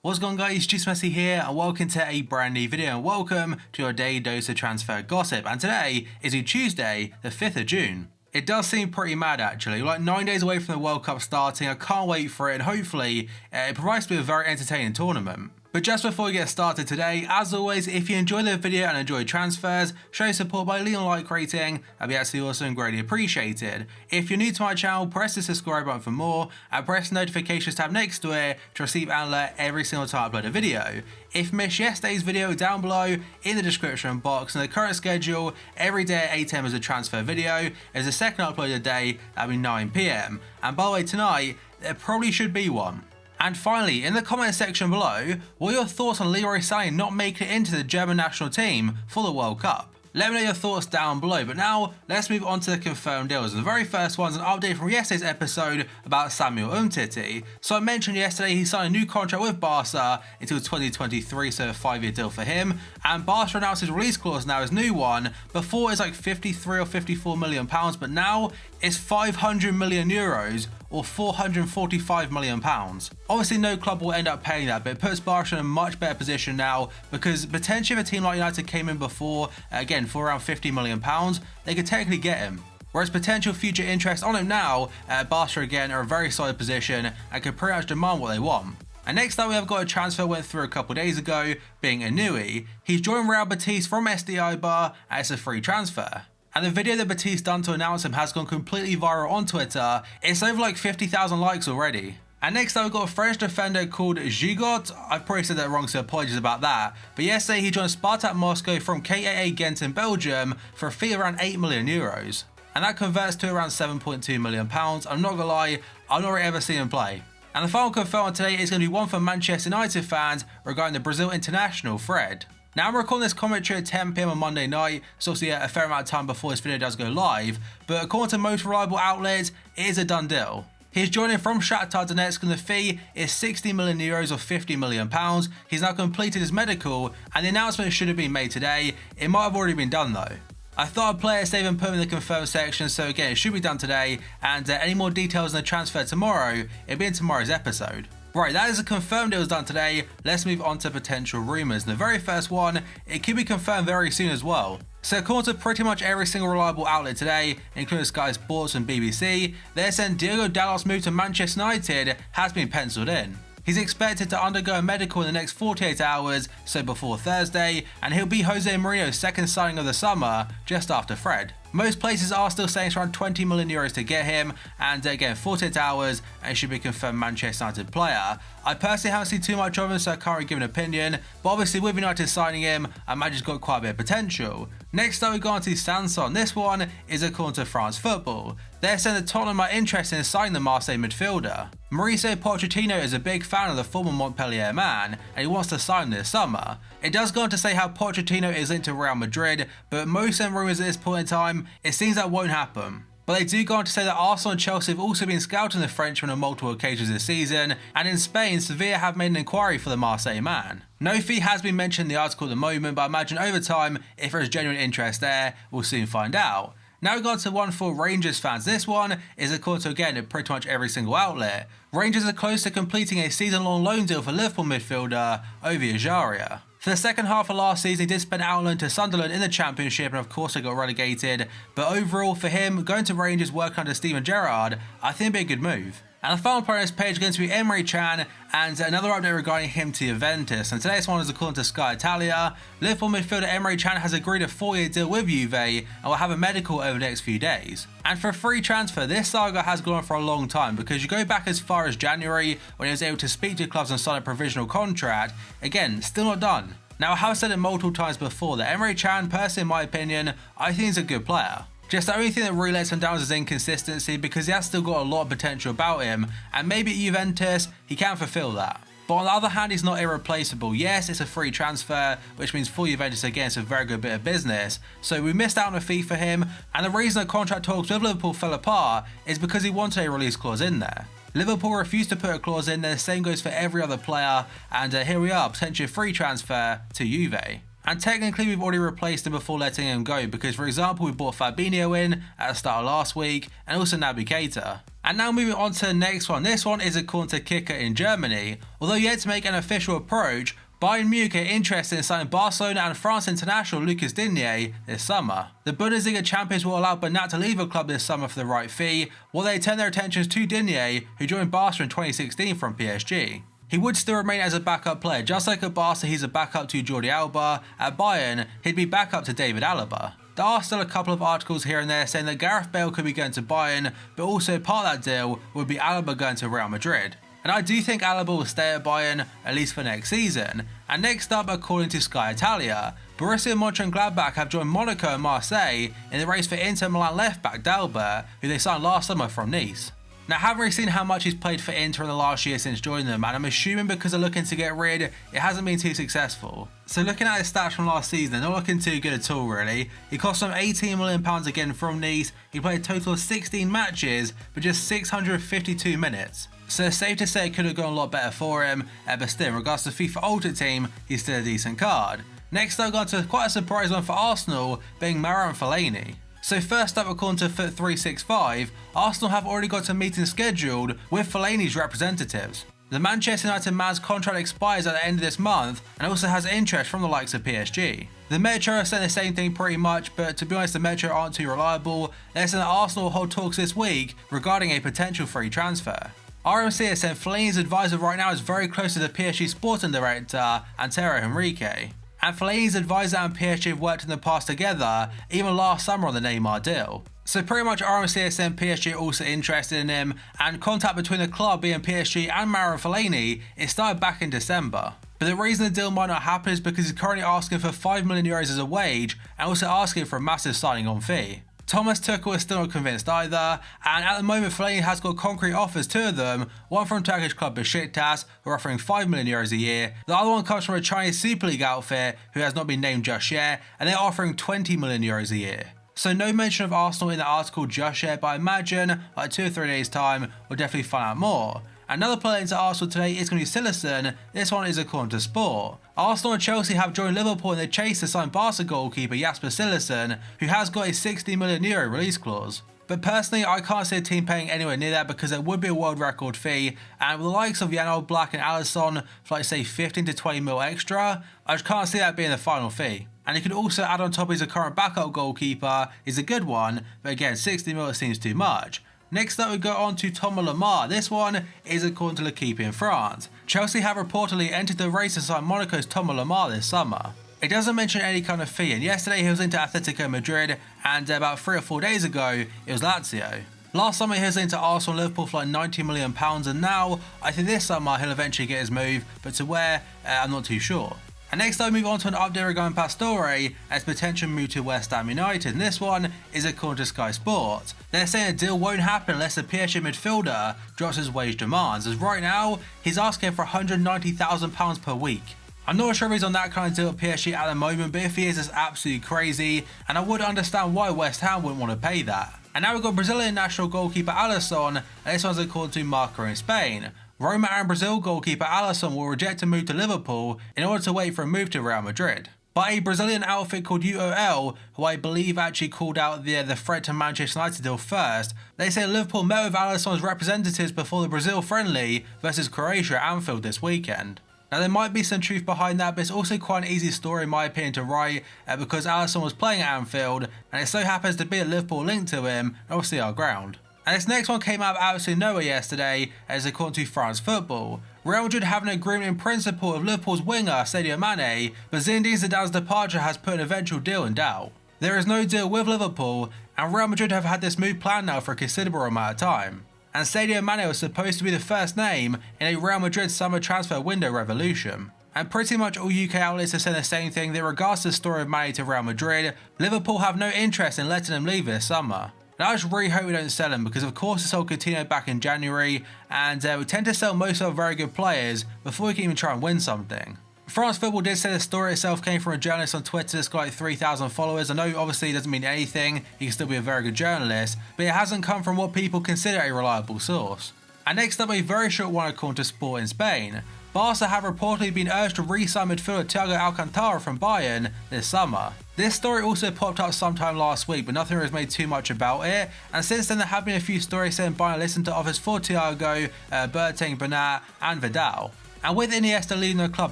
What's going on, guys? Just Messi here and welcome to a brand new video and welcome to your daily dose of transfer gossip. And today is Tuesday, the 5th of June. It does seem pretty mad actually. We're like 9 days away from the World Cup starting. I can't wait for it and hopefully it provides me with a very entertaining tournament. But just before we get started today, as always, if you enjoyed the video and enjoyed transfers, show your support by leaving a like rating. That'd be absolutely awesome and greatly appreciated. If you're new to my channel, press the subscribe button for more and press the notifications tab next to it to receive and alert every single time I upload a video. If you missed yesterday's video, down below in the description box, and the current schedule every day at 8 AM is a transfer video. There's a second upload a day, that'll be 9 PM. And by the way, tonight, there probably should be one. And finally, in the comment section below, what are your thoughts on Leroy Sané not making it into the German national team for the World Cup? Let me know your thoughts down below, but now let's move on to the confirmed deals. The very first one's an update from yesterday's episode about Samuel Umtiti. So I mentioned yesterday he signed a new contract with Barca until 2023, so a 5-year deal for him. And Barca announced his release clause now, his new one. Before it was like 53 or 54 million pounds, but now it's 500 million euros or 445 million pounds. Obviously no club will end up paying that, but it puts Barca in a much better position now because potentially if a team like United came in before, again for around 50 million pounds, they could technically get him. Whereas potential future interest on him now, Barca again are a very solid position and can pretty much demand what they want. And next up we have got a transfer went through a couple days ago, being Inui. He's joined Real Betis from SDI Bar and it's a free transfer. And the video that Betis done to announce him has gone completely viral on Twitter. It's over like 50,000 likes already. And next up we've got a French defender called Gigot. I've probably said that wrong, so apologies about that. But yesterday he joined Spartak Moscow from KAA Ghent in Belgium for a fee of around 8 million euros. And that converts to around 7.2 million pounds. I'm not gonna lie, I've not really ever seen him play. And the final confirmed today is going to be one for Manchester United fans regarding the Brazil international Fred. Now I'm recording this commentary at 10 PM on Monday night, so obviously a fair amount of time before this video does go live, but according to most reliable outlets, it is a done deal. He's joining from Shakhtar Donetsk and the fee is 60 million euros or 50 million pounds. He's now completed his medical and the announcement should have been made today. It might have already been done though. I thought I'd play it safe and put him in the confirmed section, so again it should be done today, and any more details on the transfer tomorrow, it'll be in tomorrow's episode. Right, that is a confirmed deal was done today. Let's move on to potential rumours. And the very first one, it could be confirmed very soon as well. So according to pretty much every single reliable outlet today, including Sky Sports and BBC, they're saying Diogo Dalot's move to Manchester United has been penciled in. He's expected to undergo a medical in the next 48 hours, so before Thursday, and he'll be Jose Mourinho's second signing of the summer, just after Fred. Most places are still saying it's around 20 million euros to get him, and again 48 hours and it should be a confirmed Manchester United player. I personally haven't seen too much of him, so I can't really give an opinion, but obviously with United signing him, I imagine he's got quite a bit of potential. Next up we go on to Sanson. This one is according to France Football. They're saying that Tottenham are interested in signing the Marseille midfielder. Mauricio Pochettino is a big fan of the former Montpellier man and he wants to sign him this summer. It does go on to say how Pochettino is linked to Real Madrid, but most of them rumours at this point in time, it seems that won't happen. But they do go on to say that Arsenal and Chelsea have also been scouting the Frenchman on multiple occasions this season, and in Spain, Sevilla have made an inquiry for the Marseille man. No fee has been mentioned in the article at the moment, but I imagine over time, if there is genuine interest there, we'll soon find out. Now we got to one for Rangers fans. This one is according to again pretty much every single outlet. Rangers are close to completing a season-long loan deal for Liverpool midfielder Ovie Ejaria. For the second half of last season, he did spend out loan to Sunderland in the Championship, and of course they got relegated. But overall, for him, going to Rangers working under Steven Gerrard, I think it'd be a good move. And the final part of this page is going to be Emre Can and another update regarding him to Juventus. And today's one is according to Sky Italia. Liverpool midfielder Emre Can has agreed a 4-year deal with Juve and will have a medical over the next few days. And for a free transfer, this saga has gone on for a long time because you go back as far as January when he was able to speak to clubs and sign a provisional contract. Again, still not done. Now I have said it multiple times before that Emre Can, personally in my opinion, I think he's a good player. Just the only thing that really lets him down is his inconsistency because he has still got a lot of potential about him, and maybe at Juventus he can fulfill that. But on the other hand, he's not irreplaceable. Yes, it's a free transfer, which means for Juventus again it's a very good bit of business. So we missed out on a fee for him, and the reason the contract talks with Liverpool fell apart is because he wanted a release clause in there. Liverpool refused to put a clause in there, the same goes for every other player, and here we are, potentially a free transfer to Juve. And technically we've already replaced him before letting him go because, for example, we bought Fabinho in at the start of last week and also Naby Keita. And now moving on to the next one. This one is according to Kicker in Germany. Although yet to make an official approach, Bayern Munich are interested in signing Barcelona and France international Lucas Digne this summer. The Bundesliga champions will allow Bernat to leave the club this summer for the right fee, while they turn their attentions to Digne, who joined Barca in 2016 from PSG. He would still remain as a backup player. Just like at Barca he's a backup to Jordi Alba, at Bayern he'd be backup to David Alaba. There are still a couple of articles here and there saying that Gareth Bale could be going to Bayern, but also part of that deal would be Alaba going to Real Madrid. And I do think Alaba will stay at Bayern, at least for next season. And next up, according to Sky Italia, Borussia Mönchengladbach have joined Monaco and Marseille in the race for Inter Milan left-back D'Alba, who they signed last summer from Nice. Now, I haven't really seen how much he's played for Inter in the last year since joining them, and I'm assuming because they're looking to get rid, it hasn't been too successful. So looking at his stats from last season, they're not looking too good at all really. He cost them £18 million again from Nice, he played a total of 16 matches, but just 652 minutes. So it's safe to say it could have gone a lot better for him, but still, in regards to FIFA Ultimate Team, he's still a decent card. Next I've gone to quite a surprise one for Arsenal, being Marouane Fellaini. So first up, according to Foot365, Arsenal have already got a meeting scheduled with Fellaini's representatives. The Manchester United man's contract expires at the end of this month and also has interest from the likes of PSG. The Metro are saying the same thing pretty much, but to be honest the Metro aren't too reliable. They're saying that Arsenal will hold talks this week regarding a potential free transfer. RMC has said Fellaini's advisor right now is very close to the PSG sporting director, Antero Henrique. And Fellaini's advisor and PSG have worked in the past together, even last summer on the Neymar deal. So pretty much RMC has said PSG are also interested in him, and contact between the club being PSG and Marouane Fellaini is started back in December. But the reason the deal might not happen is because he's currently asking for €5 million as a wage and also asking for a massive signing on fee. Thomas Tuchel is still not convinced either, and at the moment Fellaini has got concrete offers, two of them, one from Turkish club Besiktas, who are offering €5 million a year, the other one comes from a Chinese Super League outfit who has not been named just yet, and they're offering €20 million a year. So no mention of Arsenal in the article just yet, but I imagine like 2 or 3 days time we'll definitely find out more. Another player into Arsenal today is going to be Cillessen. This one is according to Sport. Arsenal and Chelsea have joined Liverpool in the chase to sign Barca goalkeeper Jasper Cillessen, who has got a €60 million release clause. But personally, I can't see a team paying anywhere near that because it would be a world record fee, and with the likes of Jan Oblak and Alisson for like say 15 to 20 mil extra, I just can't see that being the final fee. And you could also add on top he's a current backup goalkeeper, he's a good one, but again 60 mil seems too much. Next up we go on to Thomas Lemar. This one is according to L'Equipe in France. Chelsea have reportedly entered the race to sign Monaco's Thomas Lemar this summer. It doesn't mention any kind of fee, and yesterday he was into Atletico Madrid, and about 3 or 4 days ago it was Lazio. Last summer he was into Arsenal and Liverpool for like £90 million, and now I think this summer he'll eventually get his move, but to where, I'm not too sure. And next I move on to an update regarding Pastore as potential move to West Ham United, and this one is according to Sky Sports. They're saying a deal won't happen unless the PSG midfielder drops his wage demands, as right now he's asking for £190,000 per week. I'm not sure if he's on that kind of deal at PSG at the moment, but if he is, it's absolutely crazy, and I would understand why West Ham wouldn't want to pay that. And now we've got Brazilian national goalkeeper Alisson, and this one's according to Marca in Spain. Roma and Brazil goalkeeper Alisson will reject a move to Liverpool in order to wait for a move to Real Madrid. But a Brazilian outfit called UOL, who I believe actually called out the threat to Manchester United deal first, they say Liverpool met with Alisson's representatives before the Brazil friendly versus Croatia at Anfield this weekend. Now there might be some truth behind that, but it's also quite an easy story in my opinion to write because Alisson was playing at Anfield and it so happens to be a Liverpool link to him, and obviously our ground. And this next one came out of absolutely nowhere yesterday, as according to France Football. Real Madrid have an agreement in principle with Liverpool's winger Sadio Mane, but Zinedine Zidane's departure has put an eventual deal in doubt. There is no deal with Liverpool, and Real Madrid have had this move planned now for a considerable amount of time. And Sadio Mane was supposed to be the first name in a Real Madrid summer transfer window revolution. And pretty much all UK outlets are saying the same thing that regards to the story of Mane to Real Madrid, Liverpool have no interest in letting him leave this summer. And I just really hope we don't sell him because of course we sold Coutinho back in January, and we tend to sell most of our very good players before we can even try and win something. France Football did say the story itself came from a journalist on Twitter that's got like 3,000 followers. I know obviously it doesn't mean anything, he can still be a very good journalist, but it hasn't come from what people consider a reliable source. And next up, a very short one according to Sport in Spain. Barca have reportedly been urged to re-sign midfielder Thiago Alcantara from Bayern this summer. This story also popped up sometime last week, but nothing was made too much about it, and since then there have been a few stories saying Bayern listened to offers for Thiago, Boateng, Bernat and Vidal. And with Iniesta leaving the club,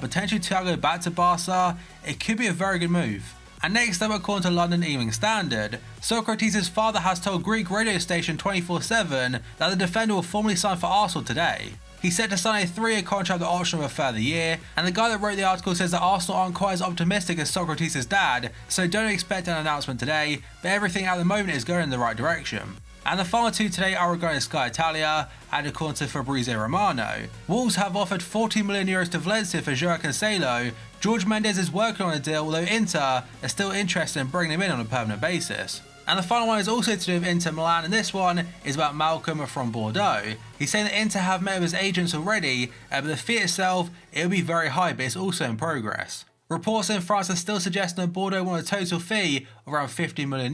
potentially Thiago back to Barca, it could be a very good move. And next up, according to London Evening Standard, Socrates' father has told Greek radio station 24/7 that the defender will formally sign for Arsenal today. He's set to sign a 3-year contract with the option of a further year, and the guy that wrote the article says that Arsenal aren't quite as optimistic as Socrates' dad, so don't expect an announcement today, but everything at the moment is going in the right direction. And the final two today are regarding Sky Italia, and according to Fabrizio Romano, Wolves have offered €40 million to Valencia for Joao Cancelo. George Mendes is working on a deal, although Inter are still interested in bringing him in on a permanent basis. And the final one is also to do with Inter Milan, and this one is about Malcolm from Bordeaux. He's saying that Inter have met with his agents already, but the fee itself, it will be very high, but it's also in progress. Reports in France are still suggesting that Bordeaux want a total fee of around €50 million,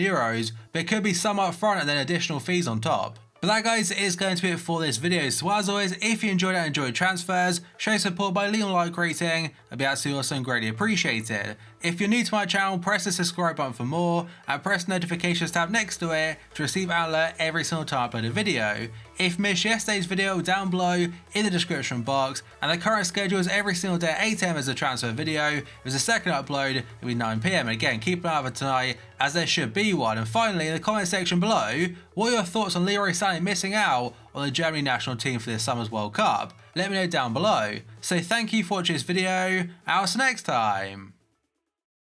but it could be some up front and then additional fees on top. But that, guys, is going to be it for this video. So as always, if you enjoyed it and enjoyed transfers, show support by leaving a like rating. That'd be absolutely awesome and greatly appreciated. If you're new to my channel, press the subscribe button for more and press the notifications tab next to it to receive an alert every single time I upload a video. If you missed yesterday's video, down below in the description box, and the current schedule is every single day at 8 AM as a transfer video. If there's a second upload, it'll be 9 PM. And again, keep an eye out for tonight, as there should be one. And finally, in the comment section below, what are your thoughts on Leroy Sané missing out on the Germany national team for this summer's World Cup? Let me know down below. So thank you for watching this video, and I'll see you next time.